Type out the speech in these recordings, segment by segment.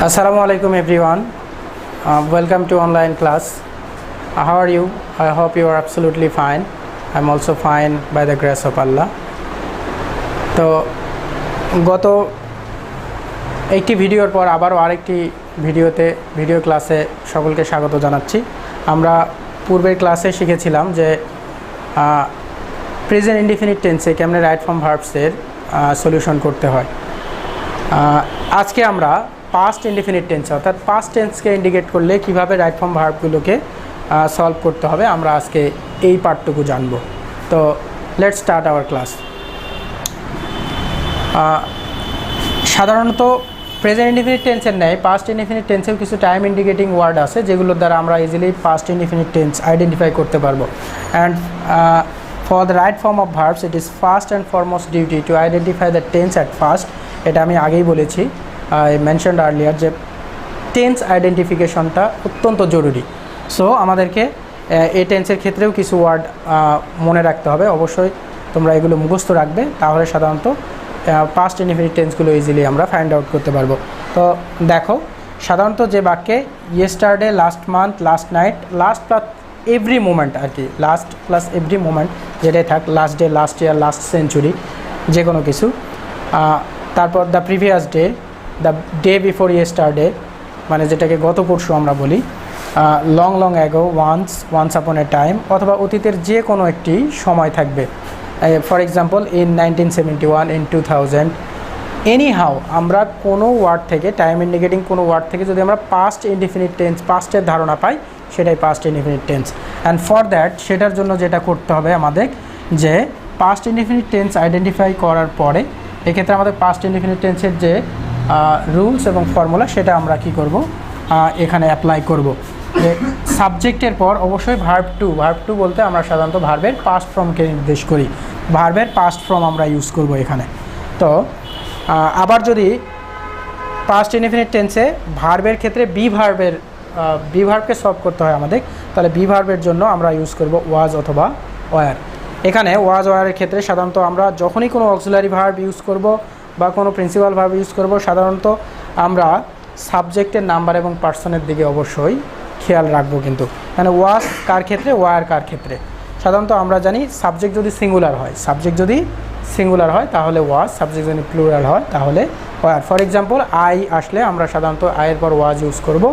Assalamu alaikum everyone. Welcome to online class. How are you? I hope you are absolutely fine. I'm also fine by the grace of Allah. তো গত একটি ভিডিওর পর আবারও আরেকটি video ক্লাসে সকলকে স্বাগত জানাচ্ছি। আমরা পূর্বের ক্লাসে শিখেছিলাম যে প্রেজেন্ট ইনডিফিনিট টেন্সে কেমনে রাইট ফর্ম ভার্বসের সলিউশন করতে হয়। আজকে আমরা পাস্ট ইনডিফিনিট টেন্স অর্থাৎ পাস্ট টেন্সকে ইন্ডিকেট করলে কিভাবে রাইট ফর্ম ভার্বগুলোকে সলভ করতে হবে আমরা আজকে এই পার্টটুকু জানব। তো লেটস স্টার্ট আওয়ার ক্লাস। সাধারণত প্রেজেন্ট ইনডিফিনিট টেন্সের ন্যায় পাস্ট ইনডিফিনিট টেন্সেও কিছু টাইম ইন্ডিকেটিং ওয়ার্ড আছে যেগুলোর দ্বারা আমরা easily past indefinite tense identify করতে পারবো। And for the right form of verbs it is first and foremost duty to identify the tense at first. এটা আমি আগেই বলেছি, আই মেনশনড আর্লিয়ার যে টেন্স আইডেন্টিফিকেশনটা অত্যন্ত জরুরি। সো আমাদেরকে এই টেন্সের ক্ষেত্রেও কিছু ওয়ার্ড মনে রাখতে হবে। অবশ্যই তোমরা এগুলো মুখস্থ রাখবে, তাহলে সাধারণত পাস্ট ইনডিফিনিট টেন্সগুলো ইজিলি আমরা ফাইন্ড আউট করতে পারবো। তো দেখো, সাধারণত যে বাক্যে yesterday, last month, last night, last plus every moment আর কি, লাস্ট প্লাস এভরি মোমেন্ট যেটাই থাক, last day, last year, last century, যে কোনো কিছু। তারপর the previous day, the day before yesterday মানে যেটাকে গত পরশু আমরা বলি, long long ago, once upon এ টাইম, অথবা অতীতের যে কোনো একটি সময় থাকবে। For example in 1971, in 2000। Anyhow আমরা কোনো ওয়ার্ড থেকে, টাইম ইন্ডিকেটিং কোনো ওয়ার্ড থেকে যদি আমরা পাস্ট ইনডিফিনিট টেন্স, পাস্টের ধারণা পাই, সেটাই past indefinite tense. And for that সেটার জন্য যেটা করতে হবে আমাদের, যে পাস্ট ইনডিফিনিট টেন্স আইডেন্টিফাই করার পরে এক্ষেত্রে আমাদের পাস্ট ইনডিফিনিট টেন্সের যে রুলস এবং ফর্মুলা সেটা আমরা কি করব, এখানে অ্যাপ্লাই করব। যে সাবজেক্টের পর অবশ্যই ভার্ব টু বলতে আমরা সাধারণত ভার্বের পাস্ট ফর্মকে নির্দেশ করি, ভার্বের পাস্ট ফর্ম আমরা ইউজ করব এখানে। তো আবার যদি পাস্ট ইনডিফিনিট টেন্সে ভার্বের ক্ষেত্রে বি ভার্বকে সলভ করতে হয় আমাদের, তাহলে বি ভার্বের জন্য আমরা ইউজ করব ওয়াজ অথবা ওয়ার। এখানে ওয়াজ ওয়ারের ক্ষেত্রে সাধারণত আমরা যখনই কোনো অক্সিলারি ভার্ব ইউজ করব বা কোনো প্রিন্সিপাল ভার্ব ইউজ করব, সাধারণত আমরা সাবজেক্টের নাম্বার এবং পার্সনের দিকে অবশ্যই খেয়াল রাখবো। কিন্তু মানে ওয়াজ কার ক্ষেত্রে, ওয়ার কার ক্ষেত্রে। সাধারণত আমরা জানি সাবজেক্ট যদি সিঙ্গুলার হয় তাহলে ওয়াজ, সাবজেক্ট যদি প্লুরাল হয় তাহলে ওয়ার। ফর এক্সাম্পল আই আসলে আমরা সাধারণত আয়ের পর ওয়াজ ইউজ করব।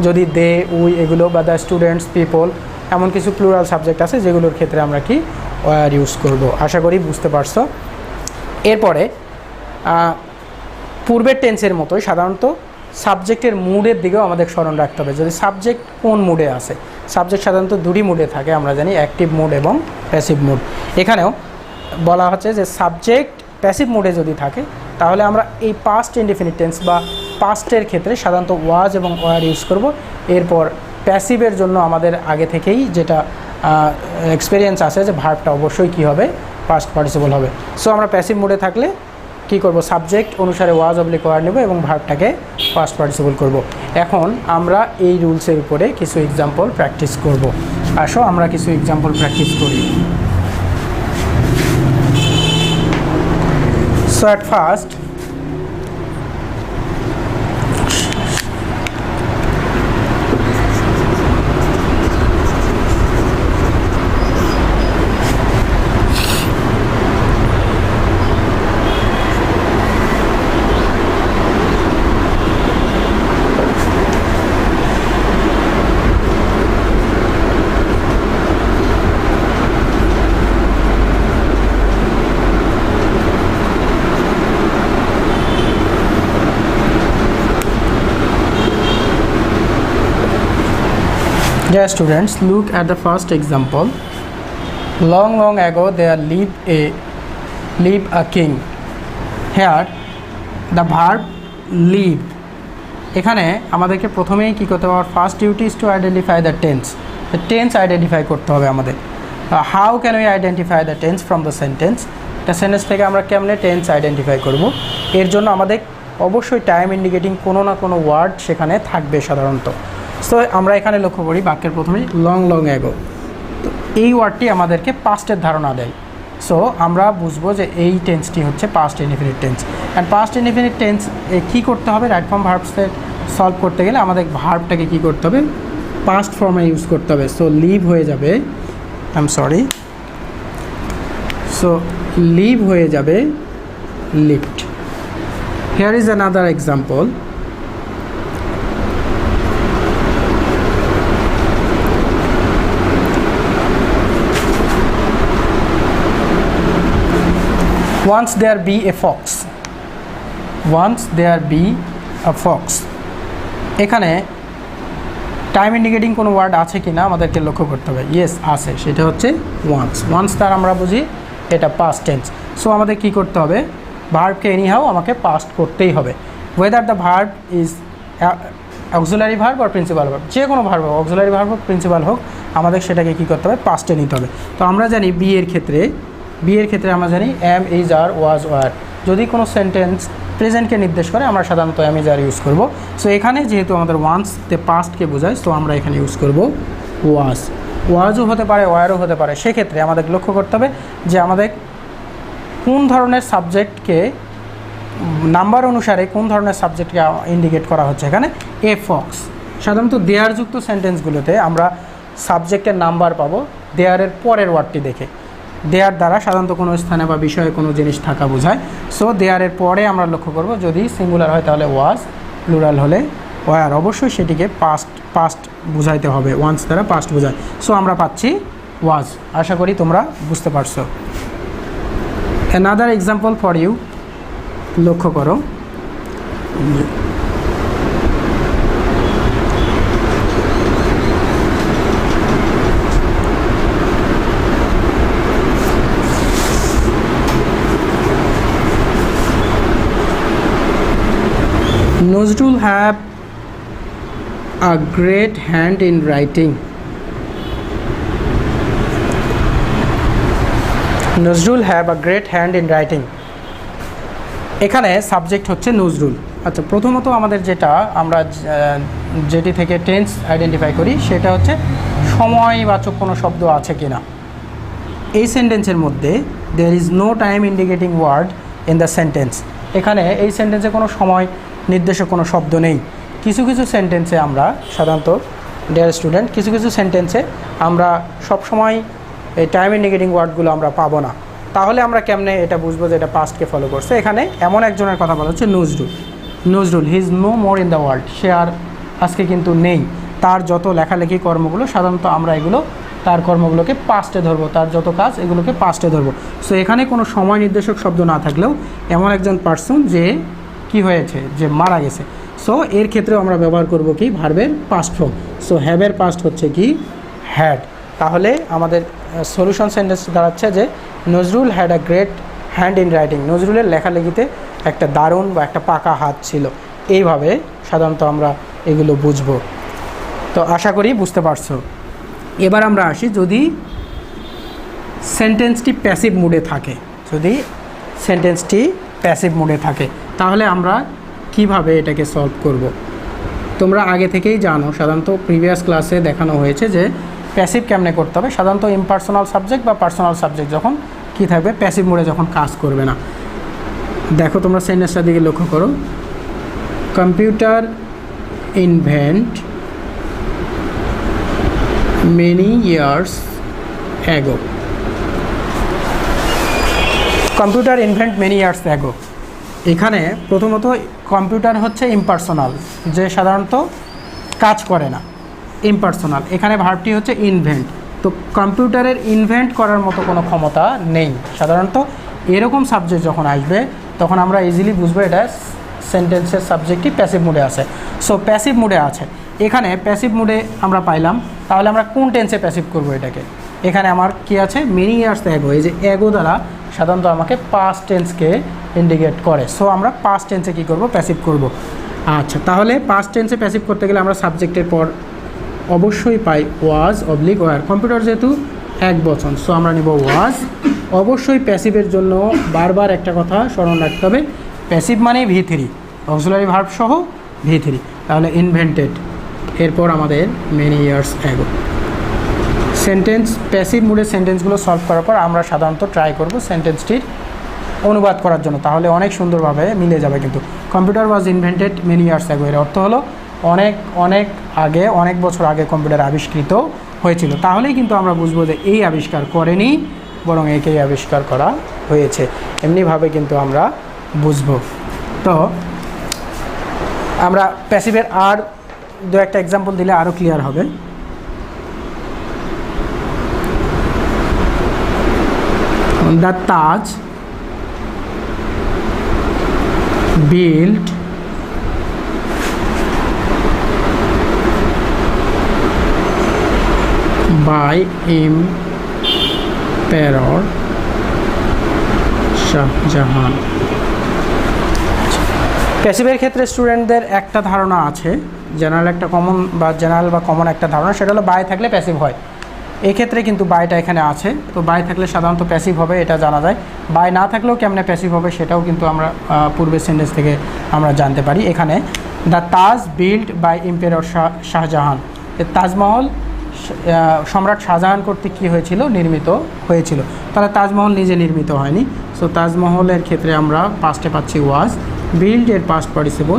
যদি দে, উই এগুলো বা দ্য স্টুডেন্টস, পিপল, এমন কিছু প্লুরাল সাবজেক্ট আছে যেগুলোর ক্ষেত্রে আমরা কি ওয়ার ইউজ করব। আশা করি বুঝতে পারছো। এরপরে পূর্বের টেন্সের মতোই সাধারণত সাবজেক্টের মুডের দিকেও আমাদের স্মরণ রাখতে হবে। যদি সাবজেক্ট কোন মুডে আছে, সাবজেক্ট সাধারণত দুটি মুডে থাকে আমরা জানি, অ্যাক্টিভ মুড এবং প্যাসিভ মুড। এখানেও বলা হচ্ছে যে সাবজেক্ট প্যাসিভ মুডে যদি থাকে তাহলে আমরা এই পাস্ট ইনডিফিনিট টেন্স বা পাস্টের ক্ষেত্রে সাধারণত ওয়াজ এবং ওয়ার ইউজ করব। এরপর প্যাসিভের জন্য আমাদের আগে থেকেই যেটা এক্সপিরিয়েন্স আছে যে ভার্বটা অবশ্যই কী হবে, পাস্ট পার্টিসিপল হবে। সো আমরা প্যাসিভ মুডে থাকলে কী করব, সাবজেক্ট অনুসারে ওয়াজ অবলিক ওয়ার নেব এবং ভার্বটাকে পাস্ট পার্টিসিপল করব। এখন আমরা এই রুলসের উপরে কিছু এক্সাম্পল প্র্যাকটিস করব। আসো আমরা কিছু এক্সাম্পল প্র্যাকটিস করি। So at first Dear students, look at the first example. Long long ago there lived a king. Here the verb lived. এখানে আমাদেরকে প্রথমেই কী করতে হবে, first duty is to identify the tense. Tense identify করতে হবে আমাদের। How can we identify the tense from the sentence? একটা sentence থেকে আমরা কেমনে টেন্স আইডেন্টিফাই করব? এর জন্য আমাদের অবশ্যই টাইম ইন্ডিকেটিং কোনো না কোনো ওয়ার্ড সেখানে থাকবে সাধারণত। সো আমরা এখানে লক্ষ্য করি বাক্যের প্রথমেই লং লং অ্যাগো, তো এই ওয়ার্ডটি আমাদেরকে পাস্টের ধারণা দেয়। সো আমরা বুঝবো যে এই টেন্সটি হচ্ছে past indefinite tense. And past indefinite tense কী করতে হবে, রাইট ফর্ম ভার্বসের সলভ করতে গেলে আমাদের ভার্বটাকে কী করতে হবে, পাস্ট ফর্মে ইউজ করতে হবে। সো লিভ হয়ে যাবে, I am sorry, so live হয়ে যাবে lived. Here is another example. Once there be a fox, once there be a fox, এখানে টাইম ইন্ডিকেটিং কোনো ওয়ার্ড আছে কি না আমাদেরকে লক্ষ্য করতে হবে। ইয়েস আছে, সেটা হচ্ছে ওয়ান্স। ওয়ান্স তার আমরা বুঝি এটা পাস্ট টেন্স। সো আমাদের কি করতে হবে, ভার্বকে এনিহাও আমাকে পাস্ট করতেই হবে, whether the verb is auxiliary verb আর প্রিন্সিপাল ভার্ব, যে কোনো ভার্ব হোক, অক্সিলারি ভার্ব হোক প্রিন্সিপাল হোক, আমাদের সেটাকে কী করতে হবে, পাস্টে নিতে হবে। তো আমরা জানি বি এর ক্ষেত্রে আমরা জানি am, is, are, was, were. যদি কোনো সেন্টেন্স প্রেজেন্টকে নির্দেশ করে আমরা সাধারণত এম, ইজ, আর ইউজ করব। সো এখানে যেহেতু আমাদের ওয়ান্সতে পাস্টকে বোঝায়, সো আমরা এখানে ইউজ করব ওয়াজ। ওয়াজও হতে পারে, ওয়ারও হতে পারে। সেক্ষেত্রে আমাদের লক্ষ্য করতে হবে যে আমাদের কোন ধরনের সাবজেক্টকে, নাম্বার অনুসারে কোন ধরনের সাবজেক্টকে ইন্ডিকেট করা হচ্ছে। এখানে এ ফক্স, সাধারণত দেয়ার যুক্ত সেন্টেন্সগুলোতে আমরা সাবজেক্টের নাম্বার পাবো দেয়ারের পরের ওয়ার্ডটি দেখে। দেয়ার দ্বারা সাধারণত কোনো স্থানে বা বিষয়ে কোনো জিনিস থাকা বোঝায়। সো দেয়ারের পরে আমরা লক্ষ্য করব, যদি সিঙ্গুলার হয় তাহলে ওয়াজ, প্লুরাল হলে ওয়ার। অবশ্যই সেটিকে পাস্ট বোঝাইতে হবে, ওয়ান্স দ্বারা পাস্ট বোঝায়। সো আমরা পাচ্ছি ওয়াজ। আশা করি তোমরা বুঝতে পারছো। অ্যানাদার এক্সাম্পল ফর ইউ, লক্ষ্য করো। Nazrul have a great hand in writing. Nazrul have a great hand in writing. এখানে সাবজেক্ট হচ্ছে নজরুল। আচ্ছা, প্রথমত আমাদের যেটি থেকে টেন্স আইডেন্টিফাই করি সেটা হচ্ছে সময়বাচক কোনো শব্দ আছে কি না। এই সেন্টেন্সের মধ্যে there is no time indicating word in the sentence. এখানে এই সেন্টেন্সে কোনো সময় নির্দেশক কোনো শব্দ নেই। কিছু কিছু সেন্টেন্সে আমরা সাধারণত, ডিয়ার স্টুডেন্ট, কিছু সেন্টেন্সে আমরা সবসময় এই টাইম ইন্ডিকেটিং ওয়ার্ডগুলো আমরা পাবো না। তাহলে আমরা কেমনে এটা বুঝবো যে এটা পাস্টকে ফলো করছে। এখানে এমন একজনের কথা বলা হচ্ছে, Nazrul he is no more in the world. সে আর আজকে কিন্তু নেই। তার যত লেখালেখি কর্মগুলো সাধারণত আমরা এগুলো, তার কর্মগুলোকে পাস্টে ধরবো, তার যত কাজ এগুলোকে পাস্টে ধরবো। সো এখানে কোনো সময় নির্দেশক শব্দ না থাকলেও এমন একজন পার্সন যে কি হয়েছে, যে মারা গেছে। সো এর ক্ষেত্রেও আমরা ব্যবহার করব কি, ভার্বের পাস্ট ফর্ম। সো হ্যাভের পাস্ট হচ্ছে কি, হ্যাড। তাহলে আমাদের সলিউশন সেন্টেন্স দাঁড়াচ্ছে যে Nazrul had a great hand in writing. নজরুলের লেখালেখিতে একটা দারুণ বা একটা পাকা হাত ছিল। এইভাবে সাধারণত আমরা এগুলো বুঝবো। তো আশা করি বুঝতে পারছো। এবার আমরা আসি, যদি সেন্টেন্সটি প্যাসিভ মুডে থাকে, তাহলে আমরা কিভাবে এটাকে সলভ করব। তোমরা আগে থেকেই জানো, সাধারণত প্রিভিয়াস ক্লাসে দেখানো হয়েছে যে প্যাসিভ কেমনে করতে হবে। সাধারণত ইমপার্সোনাল সাবজেক্ট বা পার্সোনাল সাবজেক্ট যখন কি থাকবে, প্যাসিভ মোডে যখন কাজ করবে না। দেখো তোমরা সেন্টেন্সটার দিকে লক্ষ্য করো। Computer invent many years ago. Computer invent many years ago. এখানে প্রথমত কম্পিউটার হচ্ছে ইমপার্সোনাল, যে সাধারণত কাজ করে না, ইমপার্সোনাল। এখানে ভার্বটি হচ্ছে ইনভেন্ট। তো কম্পিউটারের ইনভেন্ট করার মতো কোনো ক্ষমতা নেই। সাধারণত এরকম সাবজেক্ট যখন আসবে তখন আমরা ইজিলি বুঝবো এটা সেন্টেন্সের সাবজেক্টটি প্যাসিভ মুডে আছে। সো প্যাসিভ মুডে আছে। এখানে প্যাসিভ মুডে আমরা পাইলাম, তাহলে আমরা কোন টেন্সে প্যাসিভ করব এটাকে। এখানে আমার কি আছে, মেনি ইয়ার্স অ্যাগো। এই যে অ্যাগো দ্বারা সাধারণত আমাকে পাস্ট টেন্সকে ইন্ডিকেট করে। সো আমরা পাস্ট টেন্সে কী করব, প্যাসিভ করব। আচ্ছা, তাহলে পাস্ট টেন্সে প্যাসিভ করতে গেলে আমরা সাবজেক্টের পর অবশ্যই পাই ওয়াজ অবলিক ওয়ার। কম্পিউটার যেহেতু এক বচন, সো আমরা নিব ওয়াজ। অবশ্যই প্যাসিভের জন্য বারবার একটা কথা স্মরণ রাখতে হবে, প্যাসিভ মানেই V3, অক্সিলারি ভার্ব সহ V3। তাহলে ইনভেন্টেড, এরপর আমাদের many years ago. Sentence passive মুডের সেন্টেন্সগুলো সলভ করার পর আমরা সাধারণত ট্রাই করব সেন্টেন্সটির অনুবাদ করার জন্য, তাহলে অনেক সুন্দরভাবে মিলে যাবে। কিন্তু computer was invented many years ago, এর অর্থ হলো অনেক অনেক আগে, অনেক বছর আগে কম্পিউটার আবিষ্কৃত হয়েছিল। তাহলেই কিন্তু আমরা বুঝবো যে এই আবিষ্কার করেনি, বরং একেই আবিষ্কার করা হয়েছে। এমনিভাবে কিন্তু আমরা বুঝবো। তো আমরা প্যাসিভের আর দু একটা এক্সাম্পল দিলে আরও ক্লিয়ার হবে। The Taj built by Emperor Shahjahan. প্যাসিভের ক্ষেত্রে স্টুডেন্টদের একটা ধারণা আছে, জেনারেল বা কমন একটা ধারণা, সেটা হলো বাই থাকলে প্যাসিভ হয়। এই ক্ষেত্রে কিন্তু বাইটা এখানে আছে, তো বাই থাকলে সাধারণত প্যাসিভ হবে, এটা জানা যায়। বাই না থাকলেও কেমনে প্যাসিভ হবে সেটাও কিন্তু আমরা পূর্বের সেন্টেন্স থেকে আমরা জানতে পারি। এখানে the Taj build by empire Shahjahan, Taj Mahal সম্রাট শাহজাহান কর্তৃক কী হয়েছিল, নির্মিত হয়েছিল। তাহলে তাজমহল নিজে নির্মিত হয়নি। সো তাজমহলের ক্ষেত্রে আমরা পাস্টে পাচ্ছি ওয়াজ, বিল্ড এর পাস্ট পার্টিসিপল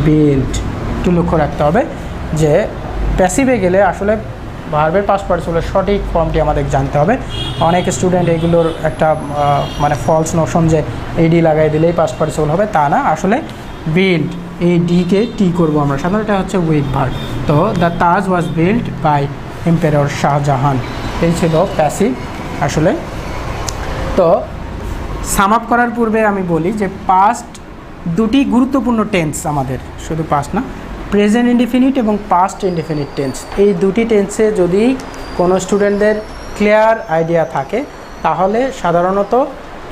বিল্ড। একটু লক্ষ্য রাখতে হবে যে প্যাসিভে গেলে আসলে ভার্বের পাস্ট পার্টিসিপলের সঠিক ফর্মটি আমাদের জানতে হবে। অনেক স্টুডেন্ট এগুলোর একটা মানে ফলস নোশন যে এডি লাগাই দিলেই পাস্ট পার্টিসিপল হবে, তা না। আসলে বিল্ড, এই ডিকে টি করবো আমরা, সাধারণত এটা হচ্ছে উইক ভার্ব। তো the Taj was build by empire Shahjahan, এই ছিল প্যাসিভ আসলে। তো সাম আপ করার পূর্বে আমি বলি যে পাস্ট দুটি গুরুত্বপূর্ণ টেন্স আমাদের, শুধু পাস্ট না, প্রেজেন্ট ইনডিফিনিট এবং পাস্ট ইনডিফিনিট টেন্স। এই দুটি টেন্সে যদি কোনো স্টুডেন্টদের ক্লিয়ার আইডিয়া থাকে তাহলে সাধারণত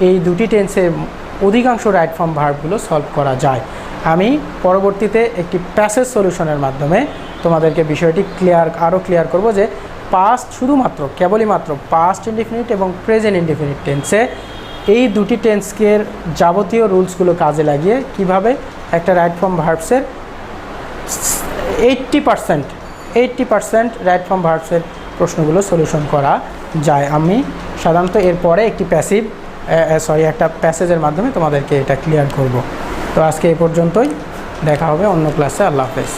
এই দুটি টেন্সের অধিকাংশ রাইট ফর্ম ভার্বগুলো সলভ করা যায়। আমি পরবর্তীতে একটি প্যাসেজ সলিউশনের মাধ্যমে তোমাদেরকে বিষয়টি আরও ক্লিয়ার করব যে পাস্ট শুধুমাত্র কেবলই মাত্র পাস্ট ইনডিফিনিট এবং প্রেজেন্ট ইনডিফিনিট টেন্সে এই দুটি টেন্সকের যাবতীয় রুলসগুলো কাজে লাগিয়ে কিভাবে একটা রাইট ফর্ম ভার্বসের 80% রাইট ফর্ম ভার্বসের প্রশ্নগুলো সলিউশন করা যায়। আমি সাধারণত এরপরে একটি একটা প্যাসেজের মাধ্যমে তোমাদেরকে এটা ক্লিয়ার করব। তো আজকে এই পর্যন্তই, দেখা হবে অন্য ক্লাসে। আল্লাহ হাফেজ।